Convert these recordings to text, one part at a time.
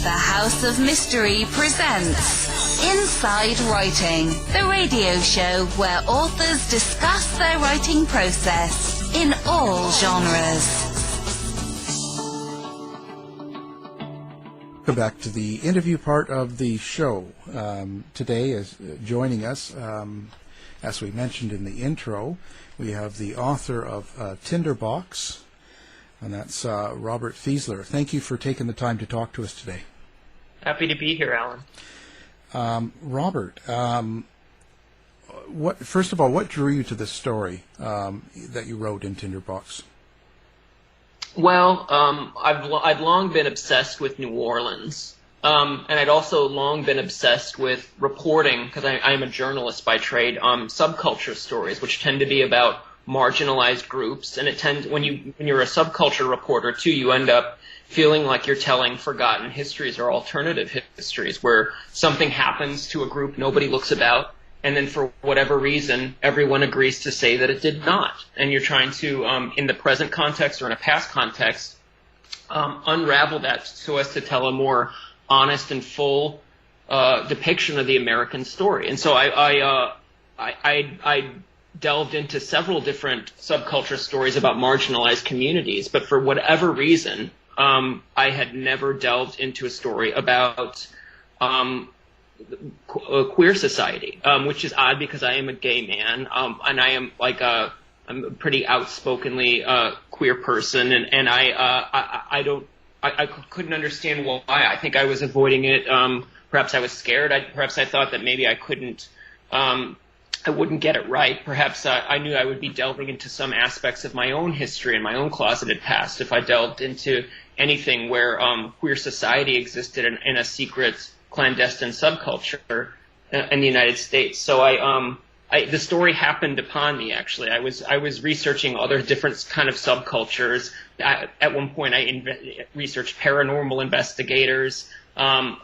The House of Mystery presents Inside Writing, the radio show where authors discuss their writing process in all genres. Welcome back to the interview part of the show. Today is joining us, as we mentioned in the intro, we have the author of Tinderbox, and that's Robert Fieseler. Thank you for taking the time to talk to us today. Happy to be here, Alan. Robert, first of all, what drew you to this story that you wrote in Tinderbox? Well, I'd long been obsessed with New Orleans, and I'd also long been obsessed with reporting, because I am a journalist by trade, subculture stories, which tend to be about marginalized groups, and when you're a subculture reporter too, you end up feeling like you're telling forgotten histories or alternative histories, where something happens to a group nobody looks about, and then for whatever reason, everyone agrees to say that it did not. And you're trying to, in the present context or in a past context, unravel that so as to tell a more honest and full depiction of the American story. And so I delved into several different subculture stories about marginalized communities, but for whatever reason, I had never delved into a story about queer society, which is odd because I am a gay man, and I am I'm a pretty outspokenly queer person, and I couldn't understand why. I think I was avoiding it. Perhaps I was scared. Perhaps I thought that maybe I wouldn't get it right. Perhaps I knew I would be delving into some aspects of my own history and my own closeted past if I delved into anything where queer society existed in a secret, clandestine subculture in the United States. So the story happened upon me, actually. I was researching other different kind of subcultures. At one point, I researched paranormal investigators,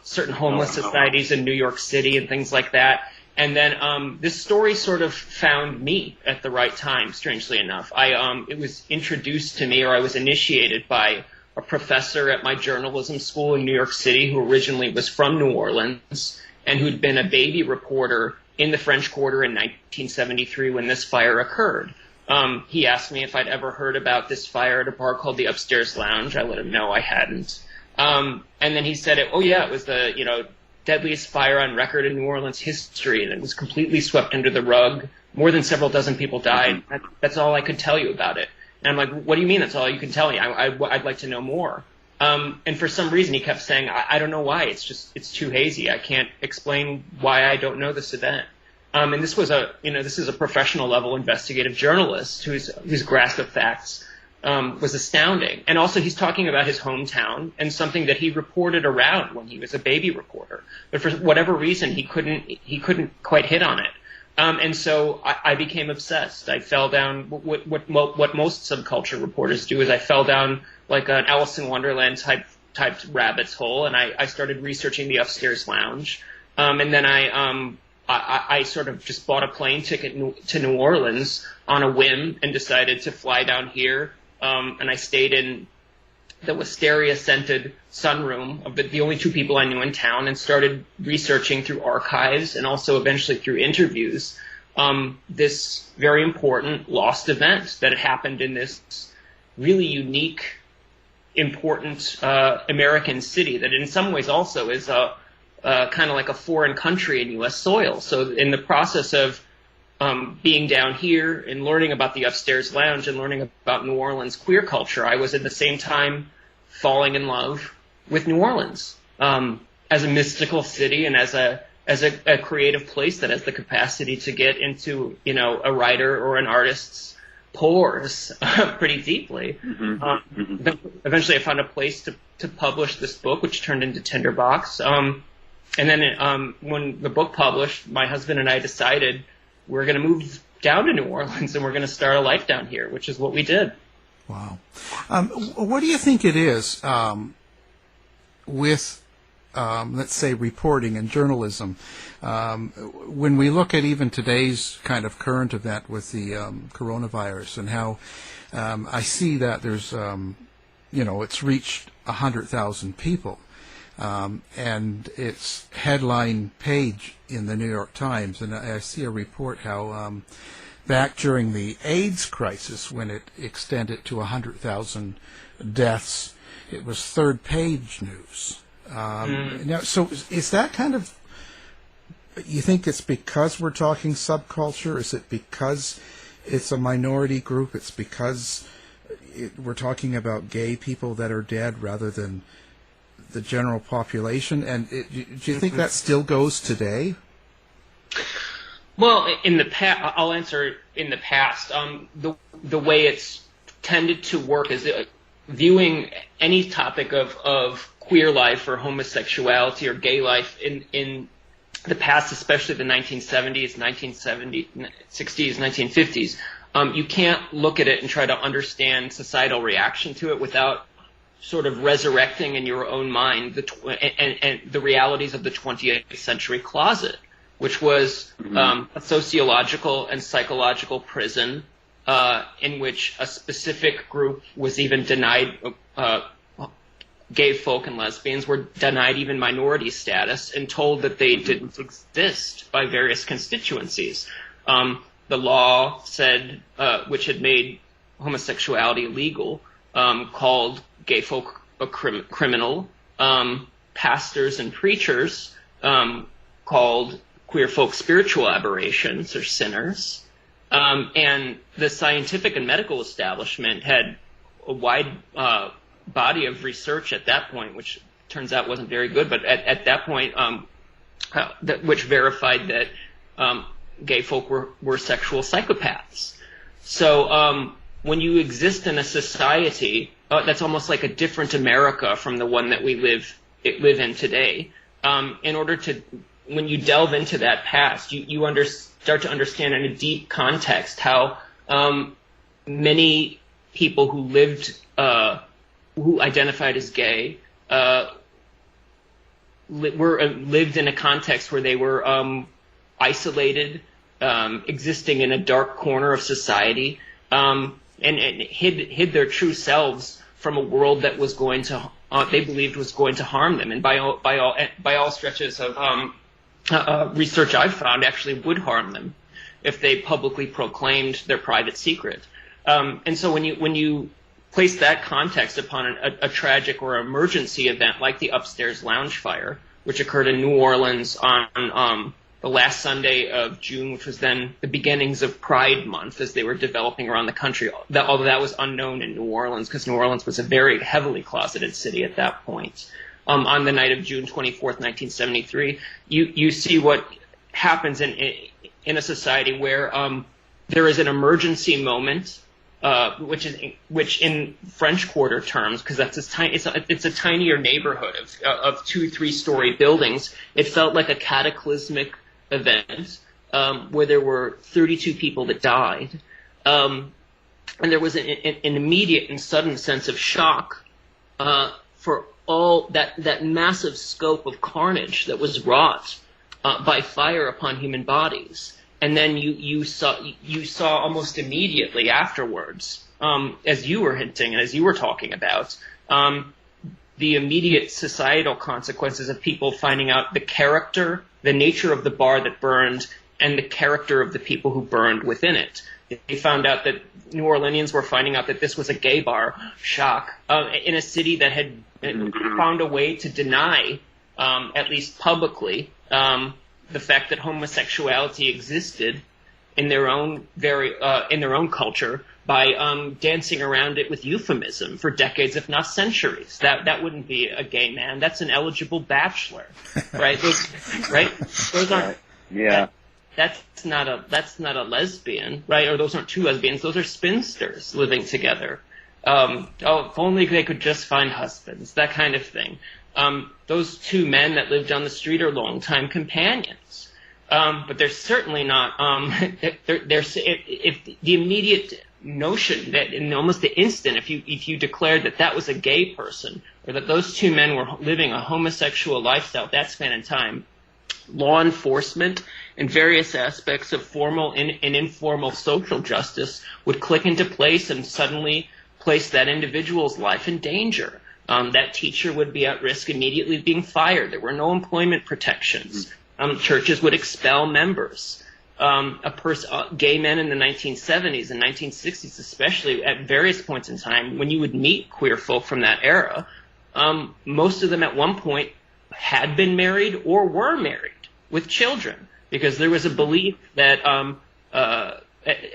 certain homeless societies in New York City and things like that. And then this story sort of found me at the right time, strangely enough. It was introduced to me, or I was initiated by a professor at my journalism school in New York City who originally was from New Orleans and who'd been a baby reporter in the French Quarter in 1973 when this fire occurred. He asked me if I'd ever heard about this fire at a bar called the Upstairs Lounge. I let him know I hadn't. And then he said, it was the, deadliest fire on record in New Orleans history, and it was completely swept under the rug. More than several dozen people died. That's all I could tell you about it. And I'm like, what do you mean that's all you can tell me? I'd like to know more. And for some reason he kept saying, I don't know why. It's too hazy. I can't explain why I don't know this event. And this was this is a professional level investigative journalist whose grasp of facts was astounding. And also he's talking about his hometown and something that he reported around when he was a baby reporter. But for whatever reason, he couldn't quite hit on it. And so I became obsessed. I fell down what most subculture reporters do is I fell down like an Alice in Wonderland type rabbit's hole, and I started researching the Upstairs Lounge. And then I sort of just bought a plane ticket to New Orleans on a whim and decided to fly down here. And I stayed in the wisteria-scented sunroom of the only two people I knew in town and started researching through archives and also eventually through interviews this very important lost event that had happened in this really unique, important American city that in some ways also is kind of like a foreign country in U.S. soil. So in the process of being down here and learning about the Upstairs Lounge and learning about New Orleans queer culture, I was at the same time falling in love with New Orleans as a mystical city and as a creative place that has the capacity to get into a writer or an artist's pores pretty deeply. Eventually, I found a place to publish this book, which turned into Tinderbox. And then when the book published, my husband and I decided we're going to move down to New Orleans and we're going to start a life down here, which is what we did. Wow. What do you think it is with, let's say, reporting and journalism? When we look at even today's kind of current event with the coronavirus and how I see that there's, it's reached 100,000 people. and it's headline page in the New York Times. And I see a report how back during the AIDS crisis, when it extended to 100,000 deaths, it was third page news. Now, so is that kind of, you think it's because we're talking subculture? Is it because it's a minority group? It's because we're talking about gay people that are dead rather than the general population? And do you think that still goes today? Well, in the past, I'll answer in the past. The way it's tended to work is viewing any topic of queer life or homosexuality or gay life in the past, especially the 1970s, 1960s, 1950s. You can't look at it and try to understand societal reaction to it without sort of resurrecting in your own mind the realities of the 20th century closet, which was a sociological and psychological prison in which a specific group was even denied, gay folk and lesbians were denied even minority status and told that they didn't exist by various constituencies. The law said, which had made homosexuality illegal, called gay folk a criminal. Pastors and preachers called queer folk spiritual aberrations or sinners. And the scientific and medical establishment had a wide body of research at that point, which turns out wasn't very good, but at that point, which verified that gay folk were sexual psychopaths. So when you exist in a society that's almost like a different America from the one that we live in today, in order to, when you delve into that past, you start to understand in a deep context how many people who lived, who identified as gay, lived in a context where they were isolated, existing in a dark corner of society, and hid their true selves from a world that was going to, they believed was going to harm them, and by all stretches of research I've found, actually would harm them if they publicly proclaimed their private secret. And so when you place that context upon a tragic or emergency event like the upstairs lounge fire, which occurred in New Orleans on the last Sunday of June, which was then the beginnings of Pride Month as they were developing around the country, although that was unknown in New Orleans because New Orleans was a very heavily closeted city at that point. On the night of June 24th, 1973, you see what happens in a society where there is an emergency moment, which in French Quarter terms, because it's a tinier neighborhood of 2-3 story buildings. It felt like a cataclysmic event where there were 32 people that died, and there was an immediate and sudden sense of shock for all that massive scope of carnage that was wrought by fire upon human bodies. And then you saw almost immediately afterwards, as you were hinting and as you were talking about, the immediate societal consequences of people finding out the character, the nature of the bar that burned, and the character of the people who burned within it. They found out that New Orleanians were finding out that this was a gay bar, shock, in a city that had found a way to deny, at least publicly, the fact that homosexuality existed in their own culture by dancing around it with euphemism for decades, if not centuries. That wouldn't be a gay man. That's an eligible bachelor, right? Those aren't. Yeah. That's not a lesbian, right? Or those aren't two lesbians. Those are spinsters living together. If only they could just find husbands, that kind of thing. Those two men that live down the street are longtime companions, but they're certainly not. If the immediate notion that in almost the instant, if you declared that was a gay person or that those two men were living a homosexual lifestyle at that span in time, law enforcement and various aspects of formal and informal social justice would click into place and suddenly place that individual's life in danger. That teacher would be at risk immediately of being fired. There were no employment protections. Churches would expel members. Gay men in the 1970s and 1960s, especially at various points in time, when you would meet queer folk from that era, most of them at one point had been married or were married with children, because there was a belief that,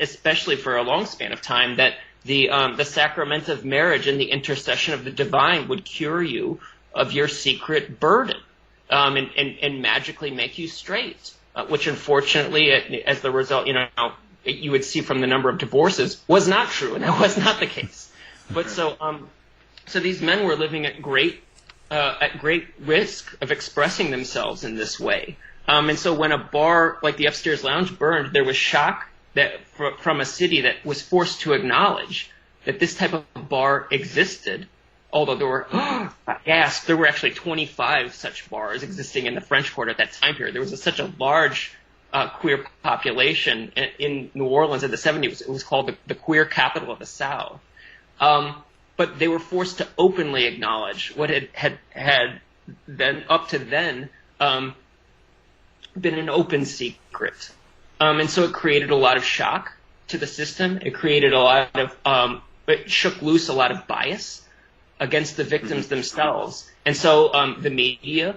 especially for a long span of time, that the sacrament of marriage and the intercession of the divine would cure you of your secret burden, and magically make you straight, which unfortunately, as the result, you would see from the number of divorces, was not true, and that was not the case. But so these men were living at great risk of expressing themselves in this way. And so when a bar like the Upstairs Lounge burned, there was shock from a city that was forced to acknowledge that this type of bar existed, although there were actually 25 such bars existing in the French Quarter at that time period. There was such a large queer population in New Orleans in the 70s. It was called the queer capital of the South. But they were forced to openly acknowledge what had then, up to then, been an open secret. And so it created a lot of shock to the system. It created it shook loose a lot of bias against the victims themselves. And so the media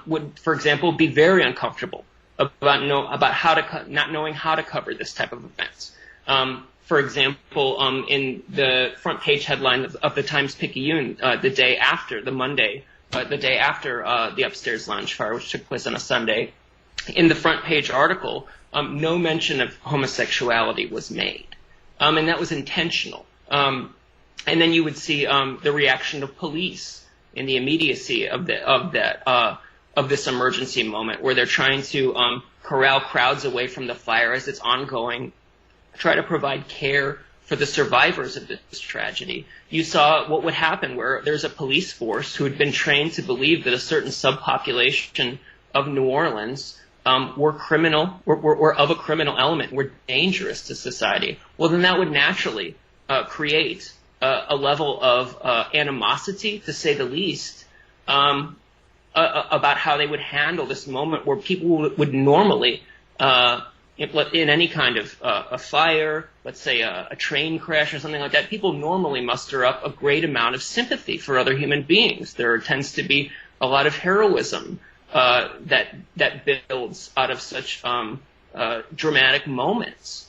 would, for example, be very uncomfortable about not knowing how to cover this type of events. For example, in the front page headline of the Times-Picayune, the day after the Upstairs Lounge fire, which took place on a Sunday, in the front page article, no mention of homosexuality was made, and that was intentional. And then you would see the reaction of police in the immediacy of this emergency moment, where they're trying to corral crowds away from the fire as it's ongoing, try to provide care for the survivors of this tragedy. You saw what would happen where there's a police force who had been trained to believe that a certain subpopulation of New Orleans were of a criminal element, were dangerous to society. Well, then that would naturally create a level of animosity, to say the least, about how they would handle this moment where people would normally, in any kind of a fire, let's say a train crash or something like that, people normally muster up a great amount of sympathy for other human beings. There tends to be a lot of heroism that builds out of such dramatic moments.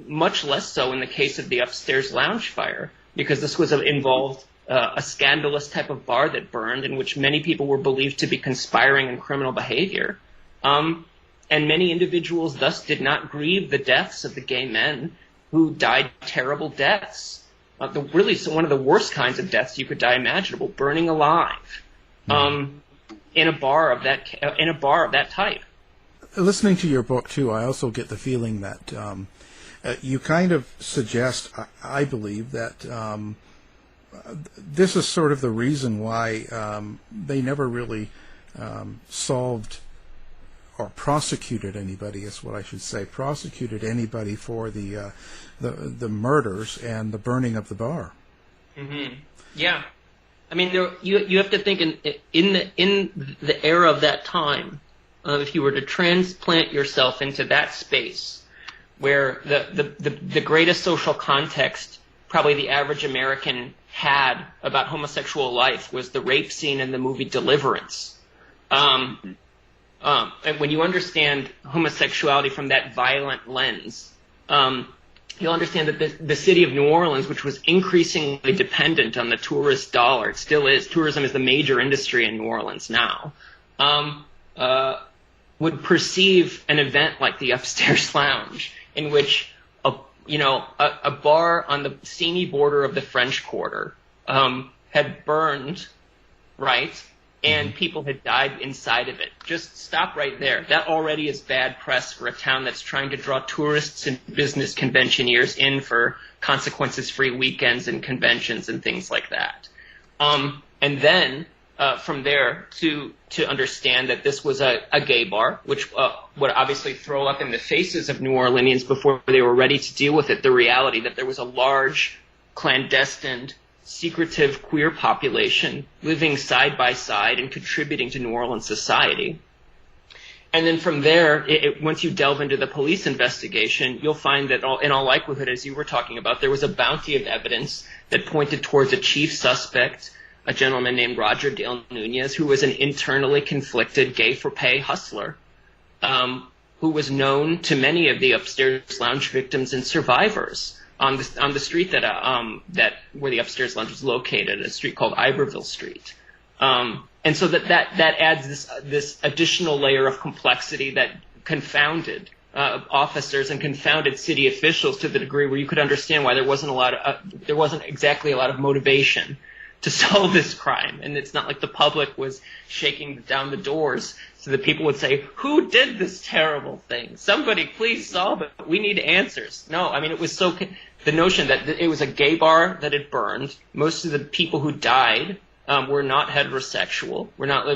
Much less so in the case of the Upstairs Lounge fire, because this involved a scandalous type of bar that burned, in which many people were believed to be conspiring in criminal behavior. And many individuals thus did not grieve the deaths of the gay men who died terrible deaths. Really, one of the worst kinds of deaths you could die imaginable, burning alive. In a bar of that type. Listening to your book too, I also get the feeling that you kind of suggest, I believe, that this is sort of the reason why they never really solved or prosecuted anybody, is what I should say, prosecuted anybody for the murders and the burning of the bar. Mm-hmm. Yeah. I mean, you have to think in the era of that time, if you were to transplant yourself into that space, where the greatest social context probably the average American had about homosexual life was the rape scene in the movie Deliverance. And when you understand homosexuality from that violent lens, you'll understand that the city of New Orleans, which was increasingly dependent on the tourist dollar, it still is, tourism is the major industry in New Orleans now, would perceive an event like the Upstairs Lounge, in which a bar on the seamy border of the French Quarter had burned, right? And people had died inside of it. Just stop right there. That already is bad press for a town that's trying to draw tourists and business conventioneers in for consequences-free weekends and conventions and things like that. And then from there to understand that this was a gay bar, which would obviously throw up in the faces of New Orleanians before they were ready to deal with it, the reality that there was a large, clandestine, secretive queer population living side by side and contributing to New Orleans society. And then from there, once you delve into the police investigation, you'll find that in all likelihood, as you were talking about, there was a bounty of evidence that pointed towards a chief suspect, a gentleman named Roger Dale Nunez, who was an internally conflicted gay-for-pay hustler, who was known to many of the upstairs lounge victims and survivors on the street that where the upstairs lounge was located, a street called Iberville Street. And so that adds this additional layer of complexity that confounded officers and confounded city officials to the degree where you could understand why there wasn't exactly a lot of motivation to solve this crime. And it's not like the public was shaking down the doors so that people would say, "Who did this terrible thing? Somebody please solve it. We need answers." No, I mean, it was the notion that it was a gay bar that had burned. Most of the people who died were not heterosexual. We're not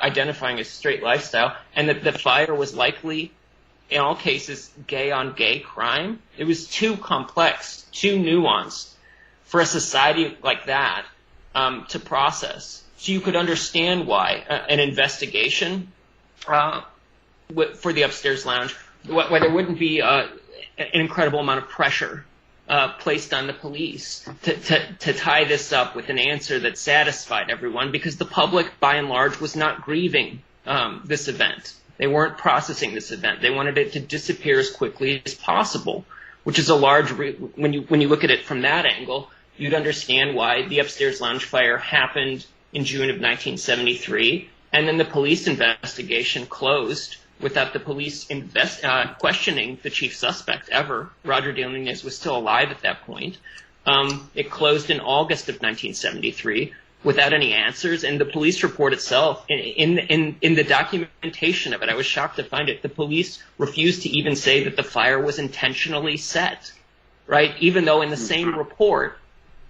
identifying a straight lifestyle, and that the fire was likely, in all cases, gay on gay crime. It was too complex, too nuanced for a society like that to process. So you could understand why an investigation for the upstairs lounge, why there wouldn't be an incredible amount of pressure placed on the police to tie this up with an answer that satisfied everyone, because the public, by and large, was not grieving this event. They weren't processing this event. They wanted it to disappear as quickly as possible, which is a large when you look at it from that angle, you'd understand why the upstairs lounge fire happened in June of 1973, and then the police investigation closed without the police questioning the chief suspect ever. Roger Dale Nunez was still alive at that point. It closed in August of 1973 without any answers, and the police report itself, in the documentation of it, I was shocked to find it, the police refused to even say that the fire was intentionally set, right? Even though in the same report,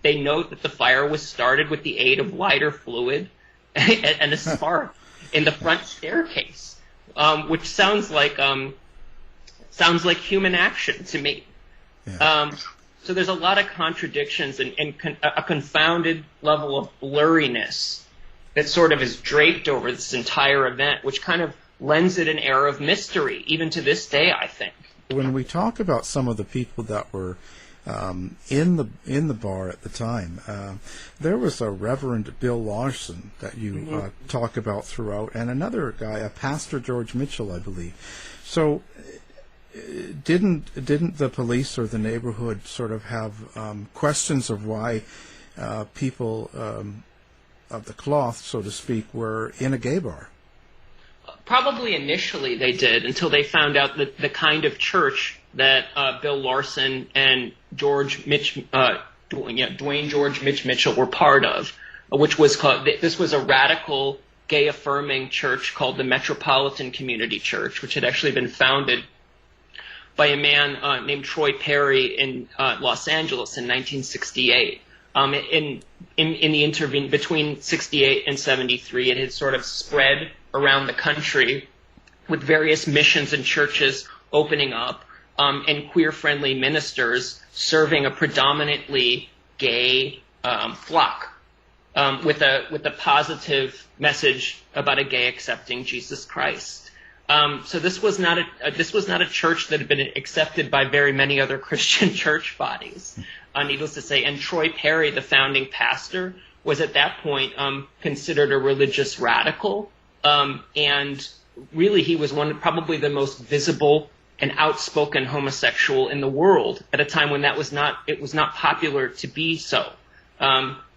they note that the fire was started with the aid of lighter fluid and a spark in the front staircase. Which sounds like human action to me. Yeah. So there's a lot of contradictions and a confounded level of blurriness that sort of is draped over this entire event, which kind of lends it an air of mystery, even to this day, I think. When we talk about some of the people that were in the bar at the time, there was a Reverend Bill Larson that you talk about throughout, and another guy, a Pastor George Mitchell, I believe. So, didn't the police or the neighborhood sort of have questions of why people of the cloth, so to speak, were in a gay bar? Probably initially they did, until they found out that the kind of church that Bill Larson and Dwayne George Mitch Mitchell were part of, which was called, this was a radical gay affirming church called the Metropolitan Community Church, which had actually been founded by a man named Troy Perry in Los Angeles in 1968. In the between 68 and 73, it had sort of spread around the country with various missions and churches opening up, and queer-friendly ministers serving a predominantly gay flock, with a positive message about a gay accepting Jesus Christ. So this was not a church that had been accepted by very many other Christian church bodies, needless to say. And Troy Perry, the founding pastor, was at that point considered a religious radical, and really he was probably the most visible and outspoken homosexual in the world at a time when it was not popular to be so.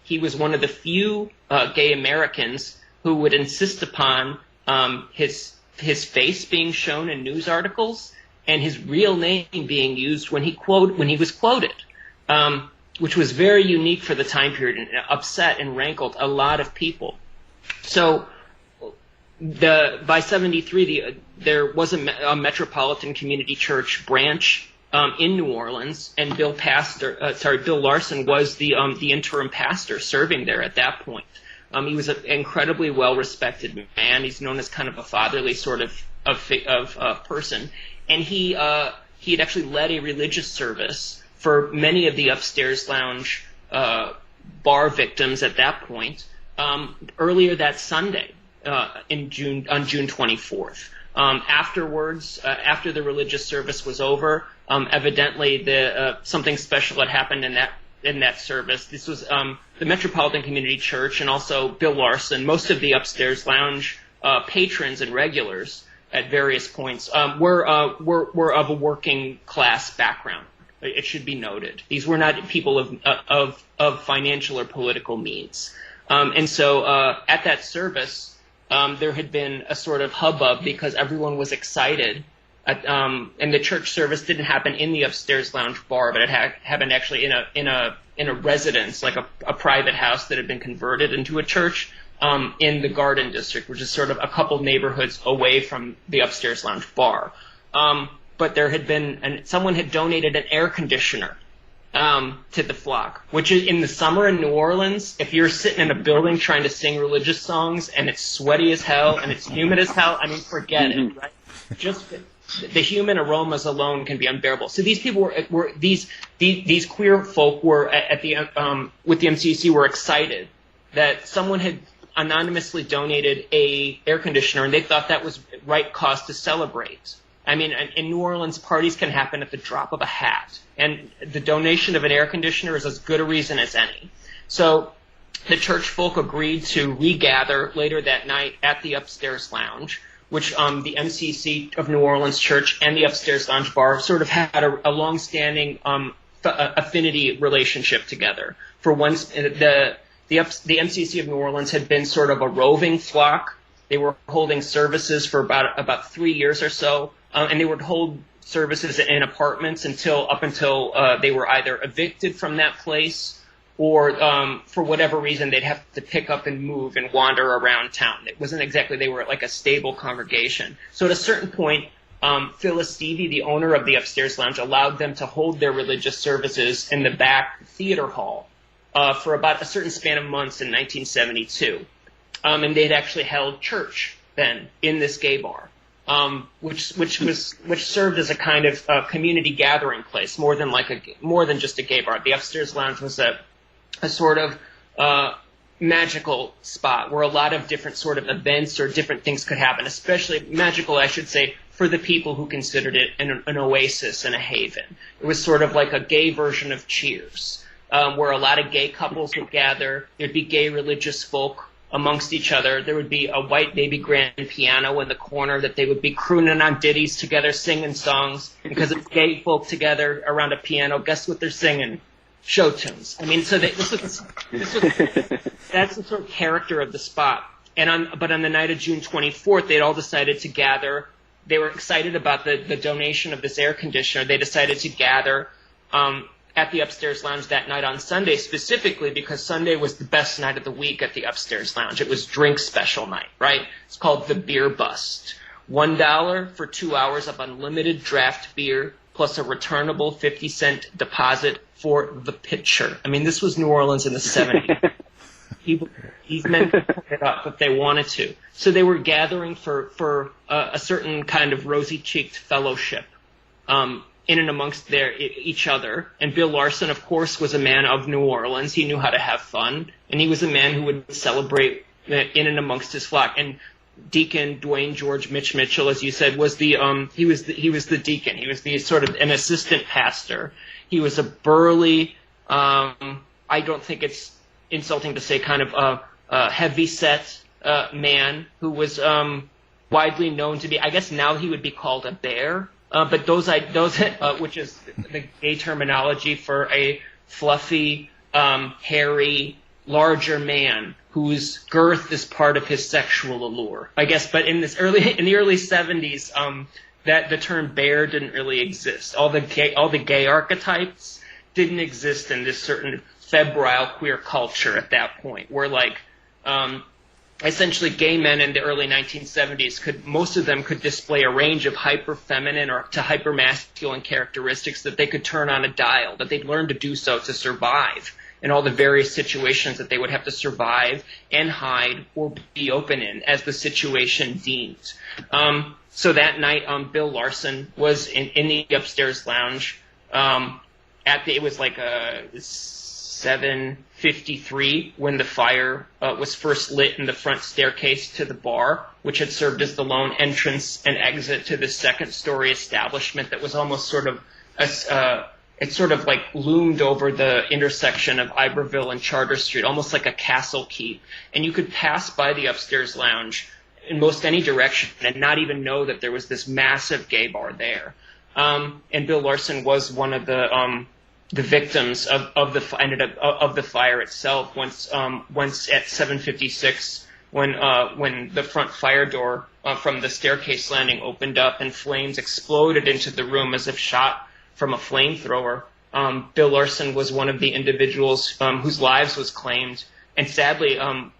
He was one of the few gay Americans who would insist upon his face being shown in news articles and his real name being used when he was quoted, which was very unique for the time period and upset and rankled a lot of people. So by 73, there was a Metropolitan Community Church branch in New Orleans, and Bill Larson was the interim pastor serving there at that point. He was an incredibly well-respected man. He's known as kind of a fatherly sort of person, and he had actually led a religious service for many of the upstairs lounge bar victims at that point earlier that Sunday on June 24th. Afterwards, after the religious service was over, evidently something special had happened in that service. This was the Metropolitan Community Church and also Bill Larson. Most of the upstairs lounge patrons and regulars at various points were of a working class background. It should be noted. These were not people of financial or political means. And so at that service, there had been a sort of hubbub because everyone was excited. And the church service didn't happen in the upstairs lounge bar, but it happened actually in a residence, like a private house that had been converted into a church in the Garden District, which is sort of a couple neighborhoods away from the upstairs lounge bar. But there had been someone had donated an air conditioner to the flock, which is in the summer in New Orleans. If you're sitting in a building trying to sing religious songs and it's sweaty as hell and it's humid as hell, I mean, forget it, right? Just the human aromas alone can be unbearable. So these people were these queer folk were at the with the MCC were excited that someone had anonymously donated a air conditioner, and they thought that was right cause to celebrate. I mean, in New Orleans, parties can happen at the drop of a hat, and the donation of an air conditioner is as good a reason as any. So the church folk agreed to regather later that night at the upstairs lounge, which the MCC of New Orleans Church and the upstairs lounge bar sort of had a long-standing affinity relationship together. For once, the MCC of New Orleans had been sort of a roving flock. They were holding services for about 3 years or so, and they would hold services in apartments up until they were either evicted from that place or for whatever reason they'd have to pick up and move and wander around town. It wasn't exactly they were like a stable congregation. So at a certain point, Phyllis Stevie, the owner of the upstairs lounge, allowed them to hold their religious services in the back theater hall for about a certain span of months in 1972. And they'd actually held church then in this gay bar, which served as a kind of community gathering place, more than just a gay bar. The upstairs lounge was a sort of magical spot where a lot of different sort of events or different things could happen, especially magical, I should say, for the people who considered it an oasis and a haven. It was sort of like a gay version of Cheers, where a lot of gay couples would gather. There'd be gay religious folk amongst each other. There would be a white baby grand piano in the corner that they would be crooning on ditties together, singing songs. Because it's gay folk together around a piano, guess what they're singing? Show tunes. I mean, so that's the sort of character of the spot. But on the night of June 24th, they'd all decided to gather. They were excited about the donation of this air conditioner. They decided to gather at the upstairs lounge that night on Sunday, specifically because Sunday was the best night of the week at the upstairs lounge. It was drink special night, right? It's called the Beer Bust. $1 for 2 hours of unlimited draft beer plus a returnable 50-cent deposit for the pitcher. I mean, this was New Orleans in the 70s. These men could pick it up if they wanted to. So they were gathering for a certain kind of rosy-cheeked fellowship in and amongst each other. And Bill Larson, of course, was a man of New Orleans. He knew how to have fun, and he was a man who would celebrate in and amongst his flock. And Deacon Dwayne George Mitchell, as you said, was he was the deacon. He was the sort of an assistant pastor. He was a burly, I don't think it's insulting to say, kind of a heavy-set man who was widely known to be, I guess now he would be called a bear. But those which is the gay terminology for a fluffy, hairy, larger man whose girth is part of his sexual allure, I guess. But in the early 70s, that the term bear didn't really exist. All the gay archetypes didn't exist in this certain febrile queer culture at that point, where essentially gay men in the early 1970s most of them could display a range of hyper-feminine or to hyper-masculine characteristics that they could turn on a dial, that they'd learn to do so to survive in all the various situations that they would have to survive and hide or be open in as the situation deemed. So that night, Bill Larson was in the upstairs lounge it was like 7:53 when the fire was first lit in the front staircase to the bar, which had served as the lone entrance and exit to the second-story establishment that was almost sort of it sort of like loomed over the intersection of Iberville and Charter Street, almost like a castle keep. And you could pass by the upstairs lounge in most any direction and not even know that there was this massive gay bar there. And Bill Larson was one of the victims of the fire itself. Once at 7:56, when the front fire door from the staircase landing opened up and flames exploded into the room as if shot from a flamethrower, Bill Larson was one of the individuals whose lives was claimed, and sadly,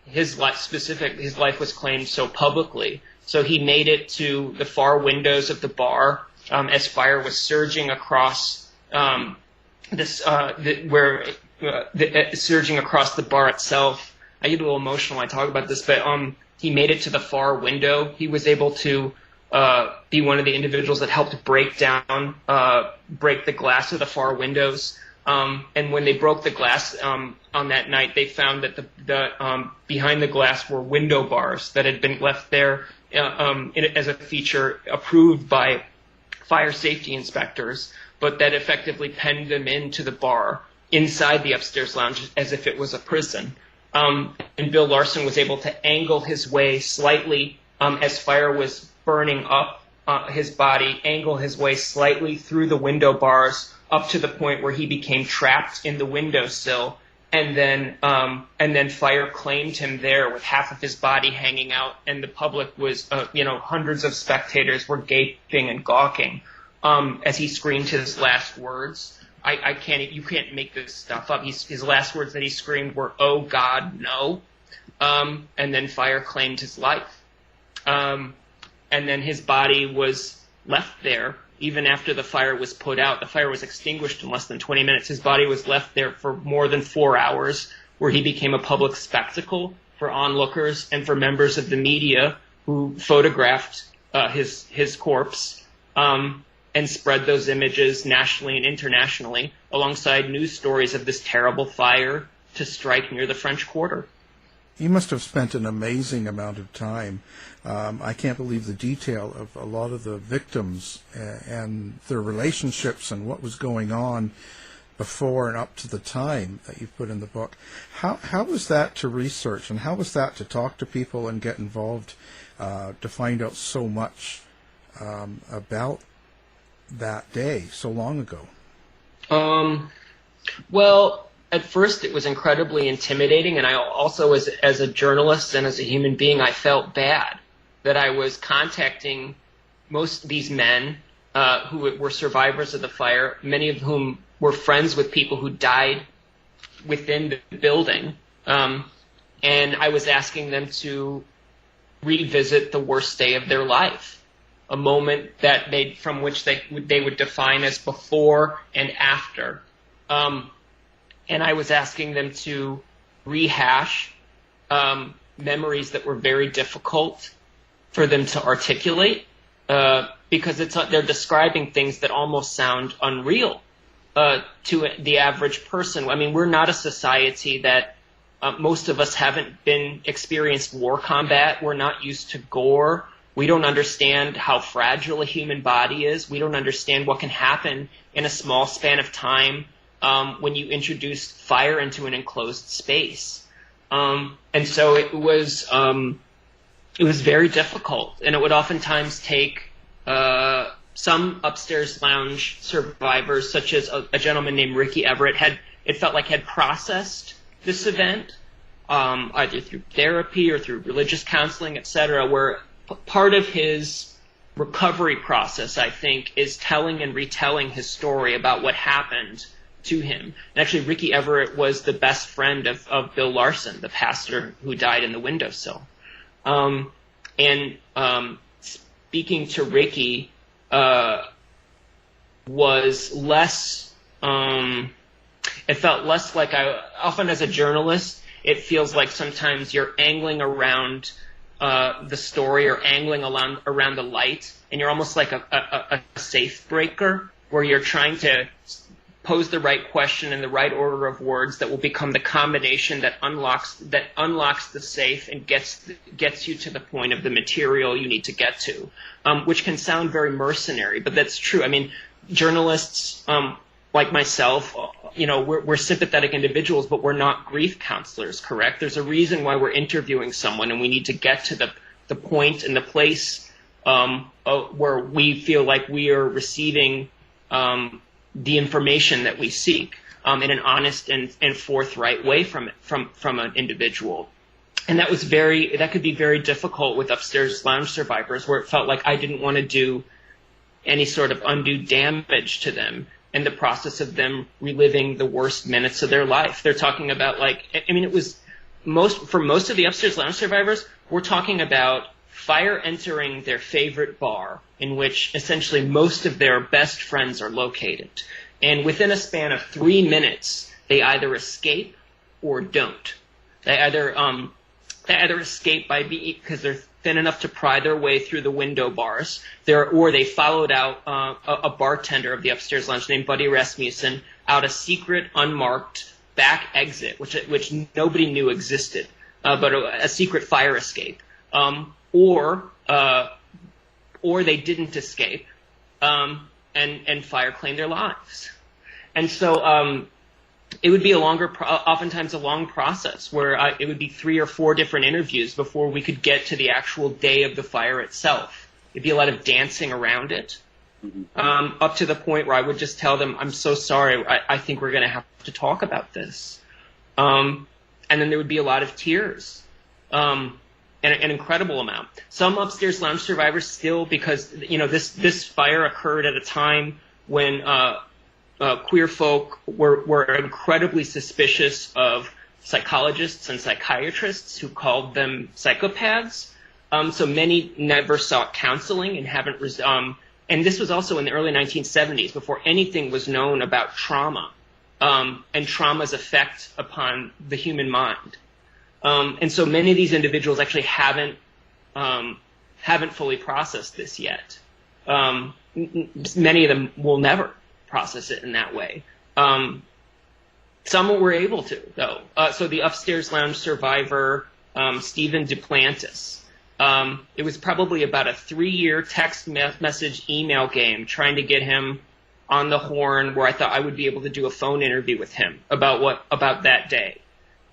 his life was claimed so publicly. So he made it to the far windows of the bar as fire was surging across surging across the bar itself. I get a little emotional when I talk about this, but he made it to the far window. He was able to be one of the individuals that helped break the glass of the far windows. And when they broke the glass on that night, they found that the behind the glass were window bars that had been left there as a feature approved by fire safety inspectors, but that effectively penned them into the bar inside the upstairs lounge as if it was a prison. And Bill Larson was able to angle his way slightly as fire was burning up his body, angle his way slightly through the window bars up to the point where he became trapped in the windowsill, and then fire claimed him there with half of his body hanging out, and the public was, hundreds of spectators were gaping and gawking as he screamed his last words. You can't make this stuff up. His last words that he screamed were, "Oh God, no," and then fire claimed his life. And then his body was left there even after the fire was put out. The fire was extinguished in less than 20 minutes. His body was left there for more than 4 hours, where he became a public spectacle for onlookers and for members of the media who photographed his corpse and spread those images nationally and internationally alongside news stories of this terrible fire to strike near the French Quarter. You must have spent an amazing amount of time. I can't believe the detail of a lot of the victims and their relationships and what was going on before and up to the time that you put in the book. How was that to research, and how was that to talk to people and get involved to find out so much about that day so long ago? Well, at first it was incredibly intimidating, and I also, as a journalist and as a human being, I felt bad that I was contacting most of these men who were survivors of the fire, many of whom were friends with people who died within the building, and I was asking them to revisit the worst day of their life, a moment that from which they would define as before and after. And I was asking them to rehash memories that were very difficult for them to articulate, because they're describing things that almost sound unreal to the average person. I mean, we're not a society that most of us haven't experienced war combat. We're not used to gore. We don't understand how fragile a human body is. We don't understand what can happen in a small span of time when you introduce fire into an enclosed space. And so it was very difficult, and it would oftentimes take some upstairs lounge survivors, such as a gentleman named Ricky Everett, had processed this event, either through therapy or through religious counseling, etc., where part of his recovery process, I think, is telling and retelling his story about what happened to him. And actually, Ricky Everett was the best friend of Bill Larson, the pastor who died in the windowsill. Speaking to Ricky was less, it felt less like often as a journalist, it feels like sometimes you're angling around the story or angling around the light, and you're almost like a safe breaker, where you're trying to pose the right question in the right order of words that will become the combination that unlocks the safe and gets you to the point of the material you need to get to, which can sound very mercenary, but that's true. I mean, journalists like myself, we're sympathetic individuals, but we're not grief counselors, correct? There's a reason why we're interviewing someone, and we need to get to the point and the place where we feel like we are receiving the information that we seek in an honest and forthright way from an individual. And that could be very difficult with upstairs lounge survivors, where it felt like I didn't want to do any sort of undue damage to them in the process of them reliving the worst minutes of their life. They're talking about for most of the upstairs lounge survivors, we're talking about fire entering their favorite bar, in which essentially most of their best friends are located. And within a span of 3 minutes, they either escape or don't. They either escape because they're thin enough to pry their way through the window bars, or they followed out a bartender of the upstairs lounge named Buddy Rasmussen out a secret, unmarked back exit, which nobody knew existed, but a secret fire escape. Or they didn't escape, and fire claimed their lives. And so it would be oftentimes a long process, where it would be 3 or 4 different interviews before we could get to the actual day of the fire itself. It'd be a lot of dancing around it, up to the point where I would just tell them, "I'm so sorry, I think we're going to have to talk about this." And then there would be a lot of tears. An incredible amount. Some upstairs lounge survivors still, because this fire occurred at a time when queer folk were incredibly suspicious of psychologists and psychiatrists who called them psychopaths. So many never sought counseling and haven't. And this was also in the early 1970s, before anything was known about trauma and trauma's effect upon the human mind. And so many of these individuals actually haven't fully processed this yet. Many of them will never process it in that way. Some were able to, though. So the upstairs lounge survivor, Stephen Duplantis, it was probably about a 3-year text message email game trying to get him on the horn, where I thought I would be able to do a phone interview with him about that day.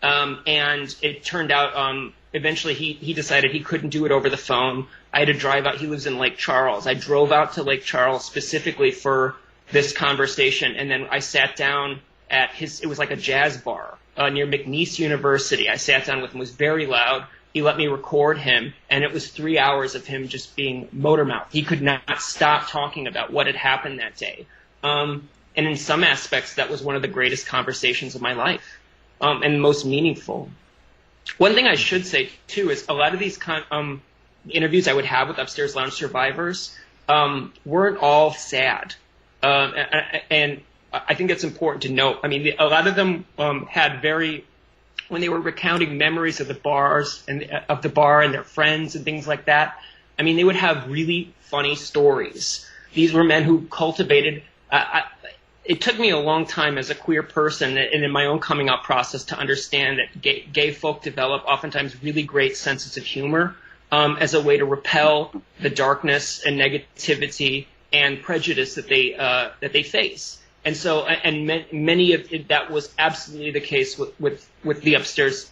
And it turned out eventually he decided he couldn't do it over the phone. I had to drive out. He lives in Lake Charles. I drove out to Lake Charles specifically for this conversation, and then I sat down at it was like a jazz bar near McNeese University. I sat down with him. It was very loud. He let me record him, and it was 3 hours of him just being motor mouth. He could not stop talking about what had happened that day. And in some aspects, that was one of the greatest conversations of my life. And most meaningful. One thing I should say, too, is a lot of these interviews I would have with upstairs lounge survivors weren't all sad. And I think it's important to note. I mean, a lot of them had when they were recounting memories of the bars and of the bar and their friends and things like that, I mean, they would have really funny stories. These were men who cultivated it took me a long time as a queer person and in my own coming out process to understand that gay folk develop oftentimes really great senses of humor as a way to repel the darkness and negativity and prejudice that they face. And so, many of that was absolutely the case with the upstairs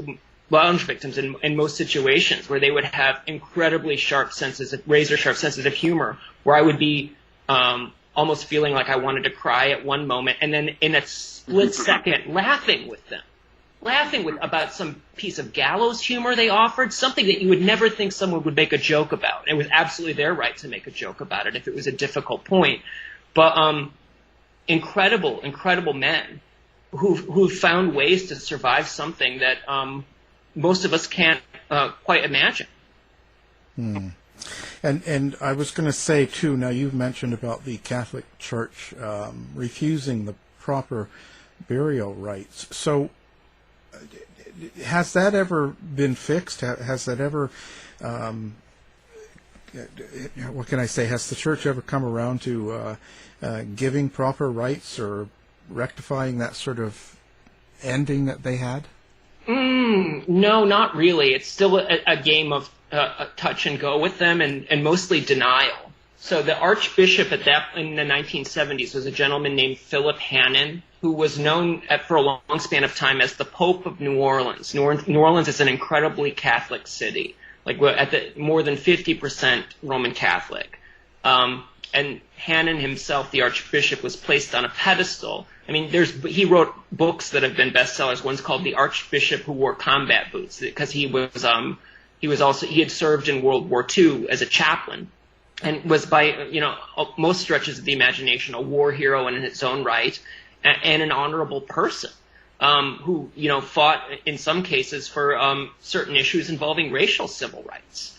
lounge victims in most situations, where they would have incredibly razor sharp senses of humor, where I would be almost feeling like I wanted to cry at one moment, and then in a split second laughing about some piece of gallows humor they offered, something that you would never think someone would make a joke about. It was absolutely their right to make a joke about it if it was a difficult point. But incredible men who found ways to survive something that most of us can't quite imagine. And I was going to say, too, now you've mentioned about the Catholic Church refusing the proper burial rites. So has that ever been fixed? Has that ever, what can I say, has the church ever come around to giving proper rites or rectifying that sort of ending that they had? No, not really. It's still a game of touch and go with them, and mostly denial. So the archbishop in the 1970s was a gentleman named Philip Hannon, who was known for a long span of time as the Pope of New Orleans. New Orleans is an incredibly Catholic city, like more than 50% Roman Catholic. And Hannon himself, the archbishop, was placed on a pedestal. I mean, he wrote books that have been bestsellers. One's called The Archbishop Who Wore Combat Boots, because he had served in World War II as a chaplain, and was by most stretches of the imagination a war hero in its own right, and an honorable person who fought in some cases for certain issues involving racial civil rights.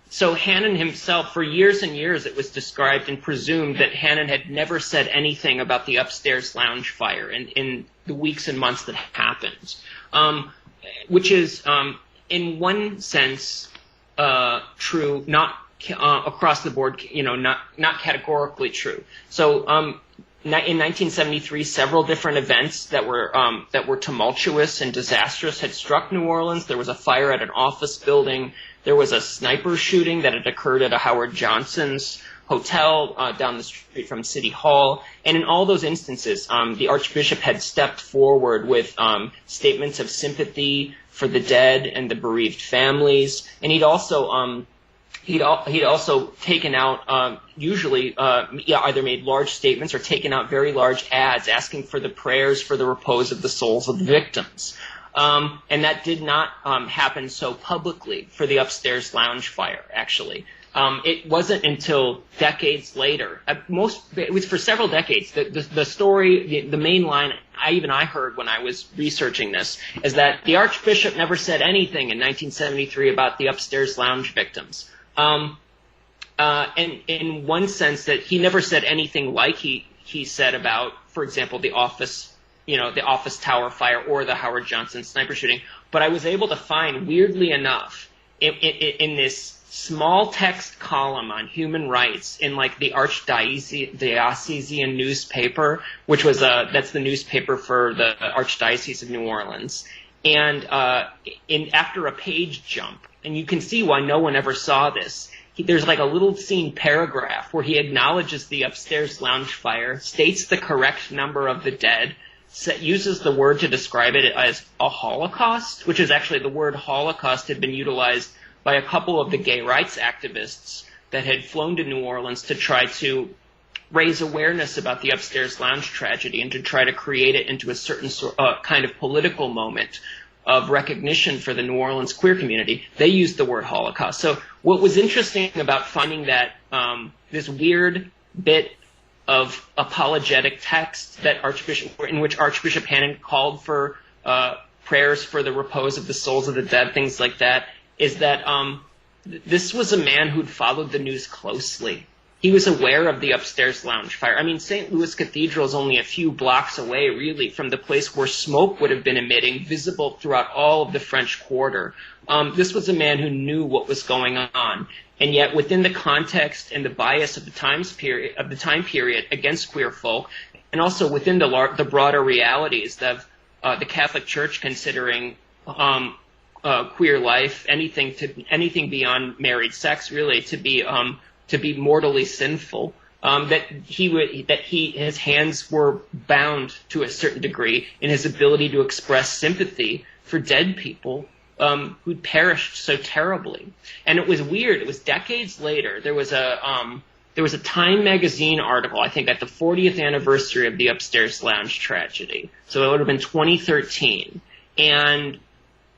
So Hannon himself, for years and years, it was described and presumed that Hannon had never said anything about the upstairs lounge fire in the weeks and months that happened, which is, in one sense, true, not across the board, not categorically true. So in 1973, several different events that were tumultuous and disastrous had struck New Orleans. There was a fire at an office building. There was a sniper shooting that had occurred at a Howard Johnson's hotel down the street from City Hall. And in all those instances, the Archbishop had stepped forward with statements of sympathy for the dead and the bereaved families. And he'd also taken out usually either made large statements or taken out very large ads asking for the prayers for the repose of the souls of the victims. And that did not happen so publicly for the upstairs lounge fire, actually. It wasn't until decades later, it was for several decades, the story, the main line I heard when I was researching this, is that the Archbishop never said anything in 1973 about the upstairs lounge victims. And in one sense that he never said anything like he said about, for example, the office tower fire or the Howard Johnson sniper shooting. But I was able to find, weirdly enough, in this small text column on human rights in like the Archdiocesan newspaper, which was that's the newspaper for the Archdiocese of New Orleans, and after a page jump, and you can see why no one ever saw this. There's like a little scene paragraph where he acknowledges the upstairs lounge fire, states the correct number of the dead, uses the word to describe it as a Holocaust, which is actually the word Holocaust had been utilized by a couple of the gay rights activists that had flown to New Orleans to try to raise awareness about the upstairs lounge tragedy and to try to create it into a certain kind of political moment of recognition for the New Orleans queer community. They used the word Holocaust. So what was interesting about finding that this weird bit of apologetic text that in which Archbishop Hannon called for prayers for the repose of the souls of the dead, things like that, is that this was a man who'd followed the news closely. He was aware of the upstairs lounge fire. I mean, St. Louis Cathedral is only a few blocks away, really, from the place where smoke would have been emitting, visible throughout all of the French Quarter. This was a man who knew what was going on. And yet, within the context and the bias of the time period against queer folk, and also within the broader realities of the Catholic Church considering queer life, anything beyond married sex, really, to be mortally sinful, his hands were bound to a certain degree in his ability to express sympathy for dead people who'd perished so terribly. And it was weird. It was decades later. There was a Time magazine article, I think, at the 40th anniversary of the upstairs lounge tragedy. So it would have been 2013. And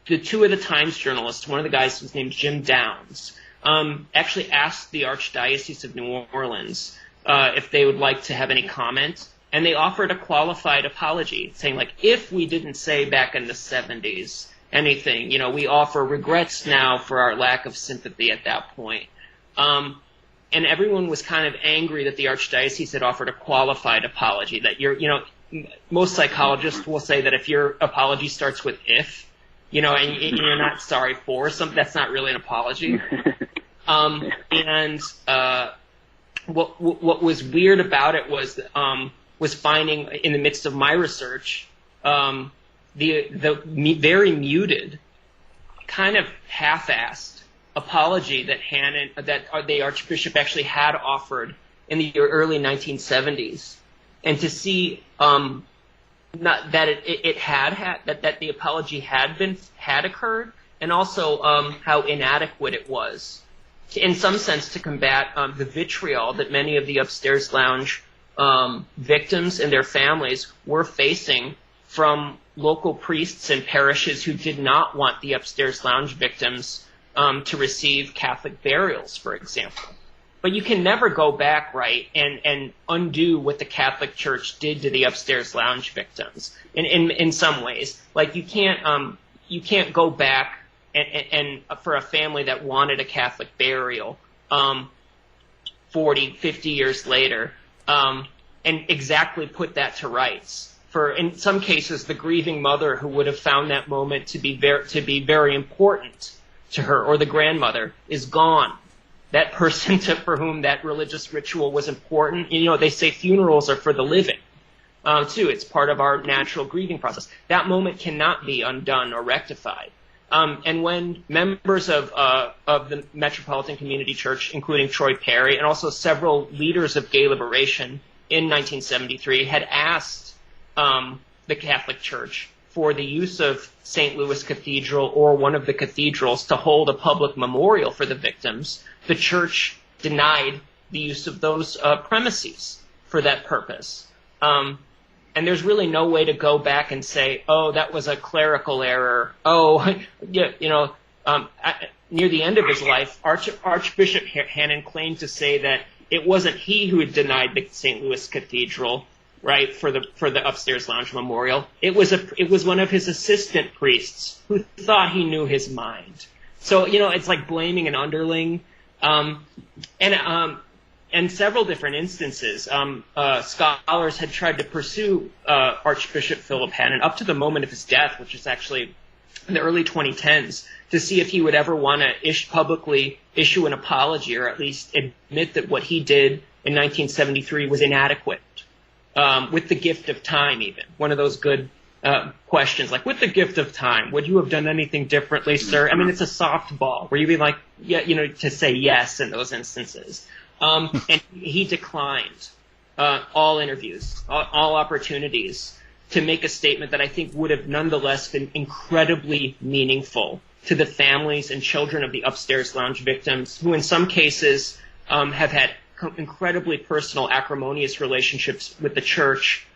the two of the Times journalists, one of the guys was named Jim Downs, actually asked the Archdiocese of New Orleans if they would like to have any comment, and they offered a qualified apology, saying, like, if we didn't say back in the 70s anything, we offer regrets now for our lack of sympathy at that point. And everyone was kind of angry that the Archdiocese had offered a qualified apology, that most psychologists will say that if your apology starts with if, and you're not sorry for something, that's not really an apology. And what was weird about it was was finding in the midst of my research the very muted, kind of half-assed apology that the Archbishop actually had offered in the early 1970s, and to see that that the apology had occurred, and also how inadequate it was, in some sense, to combat the vitriol that many of the upstairs lounge victims and their families were facing from local priests and parishes who did not want the upstairs lounge victims to receive Catholic burials, for example. But you can never go back, right, and undo what the Catholic Church did to the upstairs lounge victims. In some ways, like you can't go back and for a family that wanted a Catholic burial 40, 50 years later, and exactly put that to rights. For in some cases, the grieving mother who would have found that moment to be very important to her, or the grandmother, is gone. That person for whom that religious ritual was important. You know, they say funerals are for the living, too. It's part of our natural grieving process. That moment cannot be undone or rectified. And when members of the Metropolitan Community Church, including Troy Perry, and also several leaders of gay liberation in 1973, had asked the Catholic Church for the use of St. Louis Cathedral or one of the cathedrals to hold a public memorial for the victims, the Church denied the use of those premises for that purpose. And there's really no way to go back and say, oh, that was a clerical error. Oh, yeah, near the end of his life, Archbishop Hannon claimed to say that it wasn't he who had denied the St. Louis Cathedral, right, for the upstairs lounge memorial. It was one of his assistant priests who thought he knew his mind. So, it's like blaming an underling. And several different instances, scholars had tried to pursue Archbishop Philip Hannon up to the moment of his death, which is actually in the early 2010s, to see if he would ever want to publicly issue an apology, or at least admit that what he did in 1973 was inadequate, with the gift of time even. One of those good questions, like, with the gift of time, would you have done anything differently, sir? I mean, it's a softball where you'd be like, yeah, to say yes in those instances. And he declined all interviews, all opportunities to make a statement that I think would have nonetheless been incredibly meaningful to the families and children of the upstairs lounge victims, who in some cases have had incredibly personal, acrimonious relationships with the Church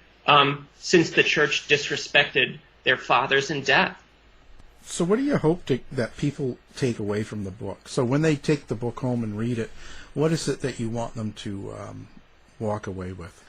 since the Church disrespected their fathers in death. So what do you hope that people take away from the book? So when they take the book home and read it, what is it that you want them to walk away with?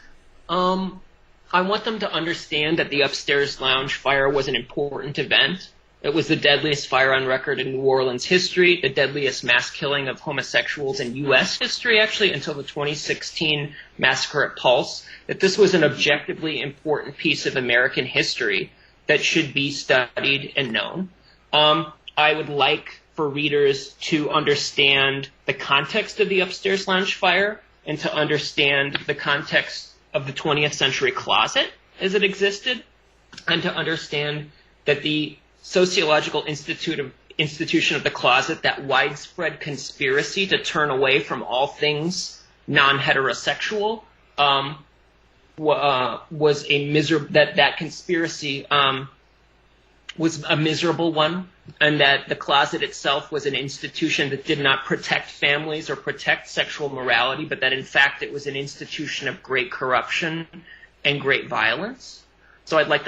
I want them to understand that the upstairs lounge fire was an important event. It was the deadliest fire on record in New Orleans history, the deadliest mass killing of homosexuals in U.S. history, actually, until the 2016 massacre at Pulse. That this was an objectively important piece of American history that should be studied and known. I would like for readers to understand the context of the upstairs lounge fire and to understand the context of the 20th century closet as it existed, and to understand that the sociological institution of the closet, that widespread conspiracy to turn away from all things non-heterosexual, was a that conspiracy was a miserable one, and that the closet itself was an institution that did not protect families or protect sexual morality, but that in fact it was an institution of great corruption and great violence. So I'd like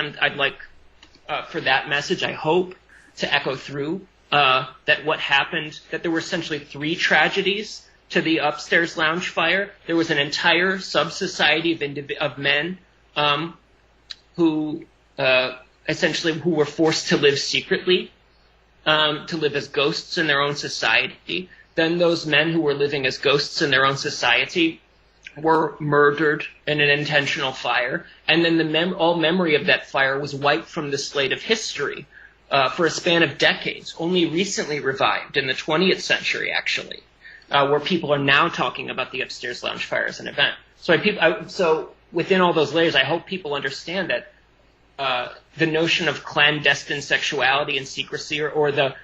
for that message, I hope, to echo through that what happened, that there were essentially three tragedies to the upstairs lounge fire. There was an entire sub-society of men who were forced to live secretly, to live as ghosts in their own society. Then those men who were living as ghosts in their own society were murdered in an intentional fire. And then all memory of that fire was wiped from the slate of history for a span of decades, only recently revived in the 20th century, actually, where people are now talking about the upstairs lounge fire as an event. So within all those layers, I hope people understand that the notion of clandestine sexuality and secrecy, or the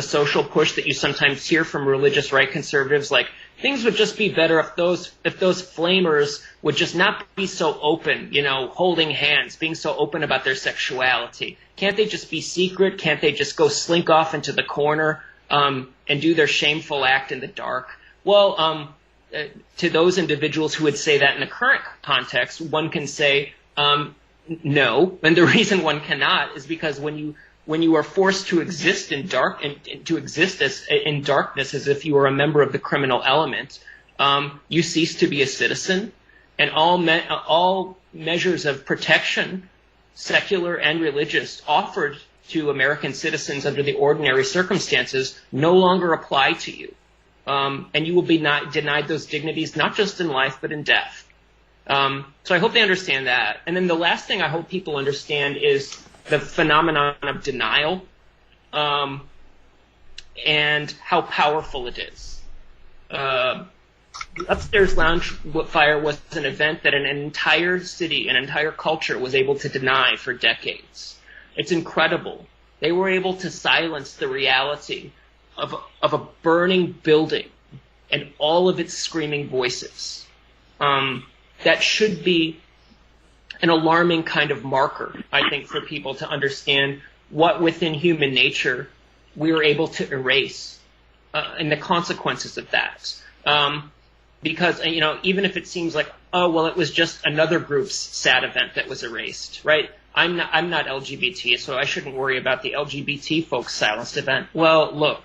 social push that you sometimes hear from religious right conservatives, like things would just be better if those flamers would just not be so open, holding hands, being so open about their sexuality. Can't they just be secret? Can't they just go slink off into the corner and do their shameful act in the dark? Well, to those individuals who would say that in the current context, one can say no, and the reason one cannot is because when you are forced to exist in in darkness as if you were a member of the criminal element, you cease to be a citizen, and all measures of protection, secular and religious, offered to American citizens under the ordinary circumstances no longer apply to you, and you will be denied those dignities not just in life but in death. So I hope they understand that. And then the last thing I hope people understand is the phenomenon of denial, and how powerful it is. The Upstairs Lounge fire was an event that an entire city, an entire culture was able to deny for decades. It's incredible. They were able to silence the reality of a burning building and all of its screaming voices. That should be an alarming kind of marker, I think, for people to understand what within human nature we were able to erase, and the consequences of that. Because, even if it seems like, oh, well, it was just another group's sad event that was erased, right? I'm not LGBT, so I shouldn't worry about the LGBT folks' silenced event. Well, look,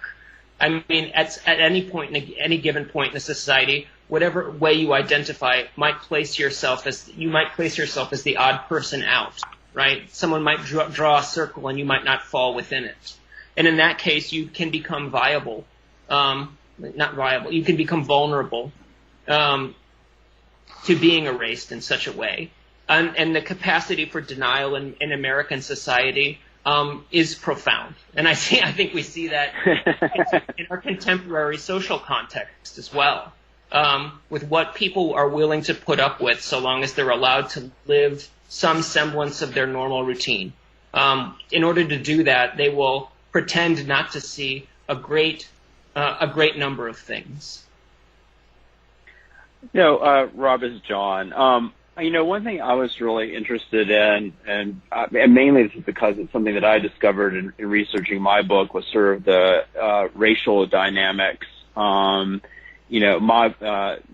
I mean, at any point, any given point in a society, whatever way you identify you might place yourself as the odd person out, right? Someone might draw a circle and you might not fall within it. And in that case, you can become you can become vulnerable to being erased in such a way. And the capacity for denial in American society is profound. And I think we see that in our contemporary social context as well. With what people are willing to put up with so long as they're allowed to live some semblance of their normal routine. In order to do that, they will pretend not to see a great number of things. Rob, is John. One thing I was really interested in, and mainly this is because it's something that I discovered in researching my book, was sort of the racial dynamics.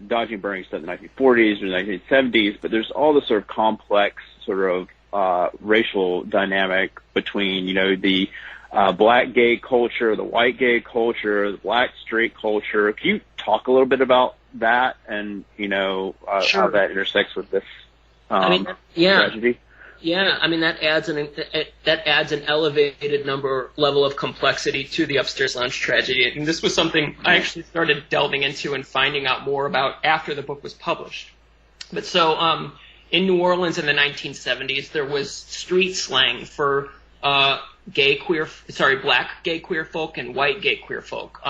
Dodging burning stuff in the 1940s or 1970s, but there's all this sort of complex sort of racial dynamic between, the black gay culture, the white gay culture, the black straight culture. Can you talk a little bit about that and, Sure. how that intersects with this tragedy? Yeah, I mean that adds an elevated level of complexity to the Upstairs Lounge tragedy, and this was something I actually started delving into and finding out more about after the book was published. But so, in New Orleans in the 1970s, there was street slang for black gay queer folk and white gay queer folk.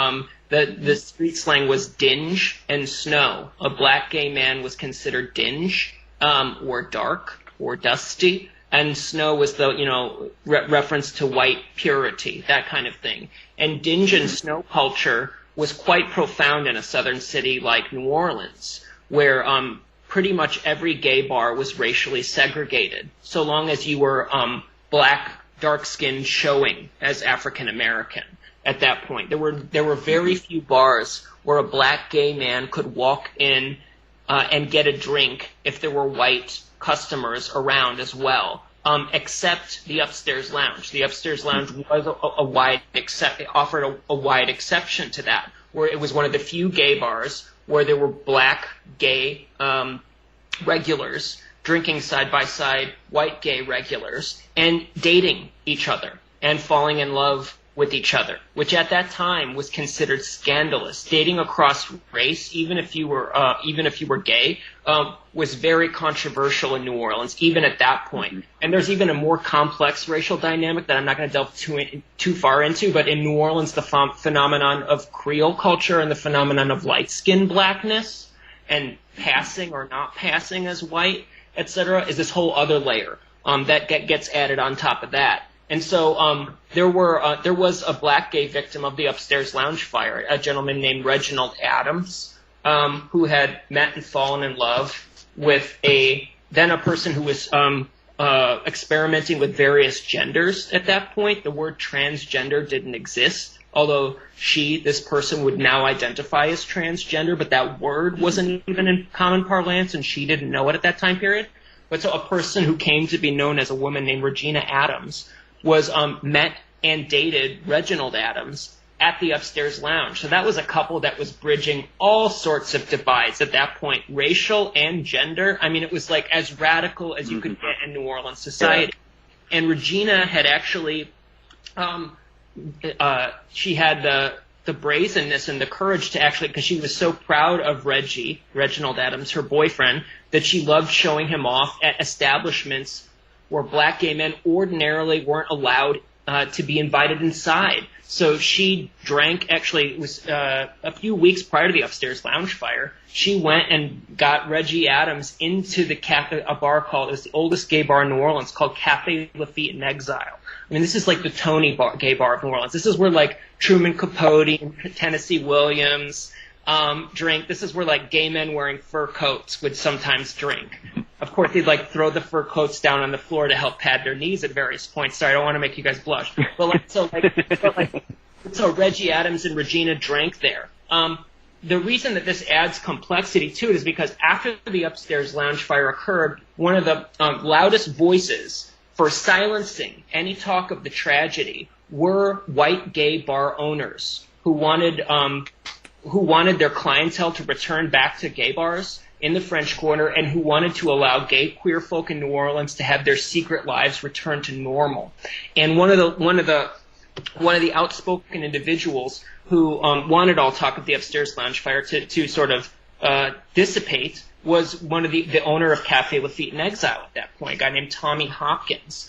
The street slang was dinge and snow. A black gay man was considered dinge, or dark, or dusty, and snow was the reference to white purity, that kind of thing. And dinge and snow culture was quite profound in a southern city like New Orleans, where pretty much every gay bar was racially segregated, so long as you were black, dark-skinned, showing as African American. At that point, there were very few bars where a black gay man could walk in and get a drink if there were white customers around as well, except the Upstairs Lounge. The Upstairs Lounge was offered a wide exception to that, where it was one of the few gay bars where there were black gay regulars drinking side by side white gay regulars and dating each other and falling in love with each other, which at that time was considered scandalous. Dating across race, even if you were gay, was very controversial in New Orleans, even at that point. And there's even a more complex racial dynamic that I'm not going to delve too far into, but in New Orleans, the phenomenon of Creole culture and the phenomenon of light-skinned blackness and passing or not passing as white, etc., is this whole other layer that gets added on top of that. And so there was a black gay victim of the upstairs lounge fire, a gentleman named Reginald Adams, who had met and fallen in love with a person who was experimenting with various genders at that point. The word transgender didn't exist, although this person would now identify as transgender, but that word wasn't even in common parlance, and she didn't know it at that time period. But so a person who came to be known as a woman named Regina Adams was met and dated Reginald Adams at the upstairs lounge. So that was a couple that was bridging all sorts of divides at that point, racial and gender. I mean, it was like as radical as you could get in New Orleans society. Yeah. And Regina had actually, she had the brazenness and the courage to actually, because she was so proud of Reginald Adams, her boyfriend, that she loved showing him off at establishments where black gay men ordinarily weren't allowed to be invited inside. So she drank, actually, it was a few weeks prior to the upstairs lounge fire, she went and got Reggie Adams into a bar called, it was the oldest gay bar in New Orleans, called Cafe Lafitte in Exile. I mean, this is like the Tony gay bar of New Orleans. This is where like Truman Capote and Tennessee Williams drink. This is where like gay men wearing fur coats would sometimes drink. Of course, they'd like throw the fur coats down on the floor to help pad their knees at various points. Sorry, I don't want to make you guys blush. But so Reggie Adams and Regina drank there. The reason that this adds complexity to it is because after the upstairs lounge fire occurred, one of the loudest voices for silencing any talk of the tragedy were white gay bar owners who wanted their clientele to return back to gay bars in the French Quarter, and who wanted to allow gay queer folk in New Orleans to have their secret lives return to normal. And one of the outspoken individuals who wanted all talk of the upstairs lounge fire to sort of dissipate was one of the owner of Cafe Lafitte in Exile at that point, a guy named Tommy Hopkins,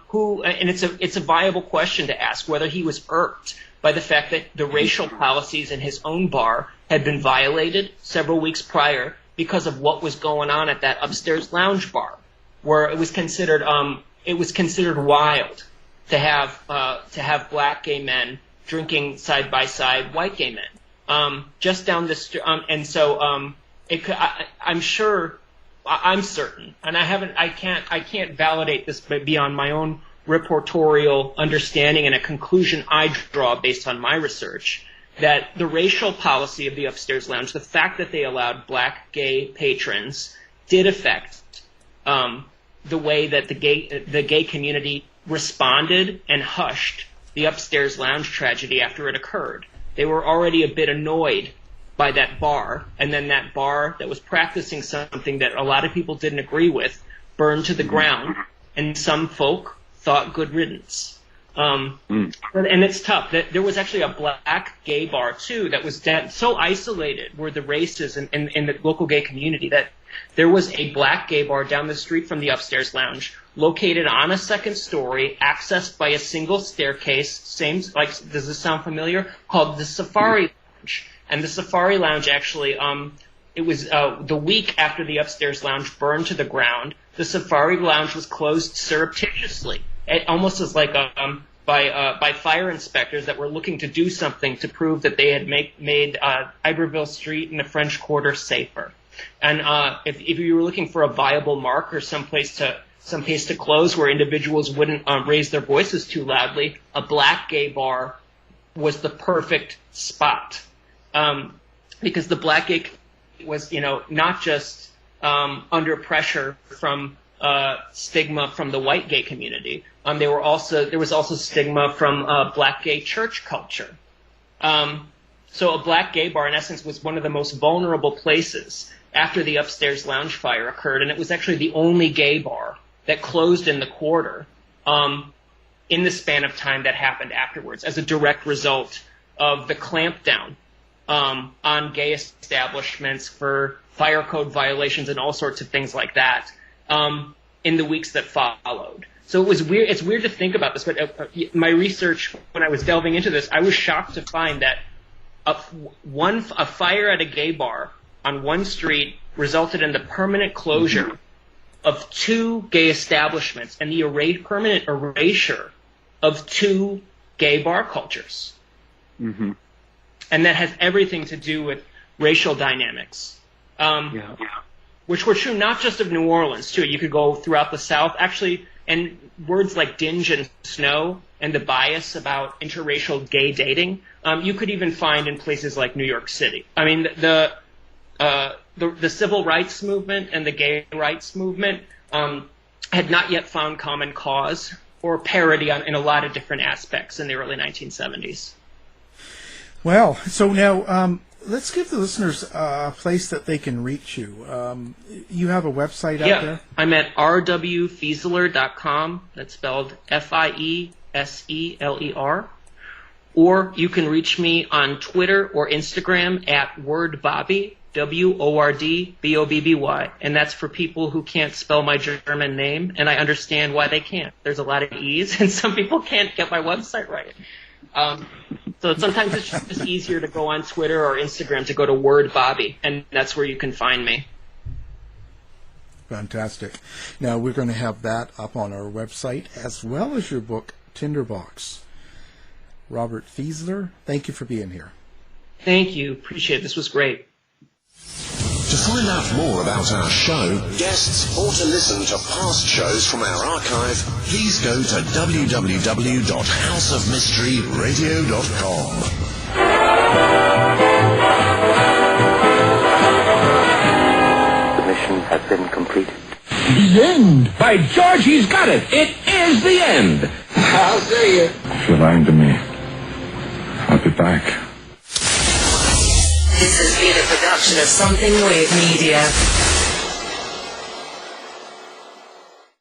who, and it's a viable question to ask whether he was irked by the fact that the racial policies in his own bar had been violated several weeks prior because of what was going on at that upstairs lounge bar, where it was considered wild to have black gay men drinking side by side white gay men just down the street, and so I'm certain, and I can't validate this beyond my own reportorial understanding and a conclusion I draw based on my research, that the racial policy of the upstairs lounge, the fact that they allowed black gay patrons, did affect the way that the gay community responded and hushed the upstairs lounge tragedy after it occurred. They were already a bit annoyed by that bar, and then that bar that was practicing something that a lot of people didn't agree with burned to the ground, and some folk thought good riddance. And it's tough. There was actually a black gay bar, too, that was so isolated were the races in the local gay community that there was a black gay bar down the street from the upstairs lounge, located on a second story, accessed by a single staircase, does this sound familiar? Called the Safari Lounge. And the Safari Lounge actually, it was the week after the upstairs lounge burned to the ground, the Safari Lounge was closed surreptitiously. It almost as like by fire inspectors that were looking to do something to prove that they had made Iberville Street in the French Quarter safer. And if you were looking for a viable mark or some place to close where individuals wouldn't raise their voices too loudly, a black gay bar was the perfect spot. Because the black gay was, not just under pressure from stigma from the white gay community. There was also stigma from black gay church culture. So a black gay bar, in essence, was one of the most vulnerable places after the upstairs lounge fire occurred, and it was actually the only gay bar that closed in the quarter in the span of time that happened afterwards as a direct result of the clampdown on gay establishments for fire code violations and all sorts of things like that in the weeks that followed. So it was weird. It's weird to think about this, but my research, when I was delving into this, I was shocked to find that a fire at a gay bar on one street resulted in the permanent closure of 2 gay establishments and the permanent erasure of 2 gay bar cultures. Mm-hmm. And that has everything to do with racial dynamics, which were true not just of New Orleans, too. You could go throughout the South, actually, and words like dinge and snow and the bias about interracial gay dating, you could even find in places like New York City. I mean, the civil rights movement and the gay rights movement had not yet found common cause or parity in a lot of different aspects in the early 1970s. Well, so now let's give the listeners a place that they can reach you. You have a website out there? I'm at rwfieseler.com. That's spelled Fieseler. Or you can reach me on Twitter or Instagram at wordbobby, WORDBOBBY. And that's for people who can't spell my German name, and I understand why they can't. There's a lot of E's, and some people can't get my website right. So sometimes it's just easier to go on Twitter or Instagram to go to Word Bobby, and that's where you can find me. Fantastic. Now, we're going to have that up on our website, as well as your book, Tinderbox. Robert Fieseler, thank you for being here. Thank you. Appreciate it. This was great. To find out more about our show, guests, or to listen to past shows from our archive, please go to www.houseofmysteryradio.com. The mission has been completed. The end! By George, he's got it! It is the end! I'll see you. If you're lying to me, I'll be back. This has been a production of Something Weird Media.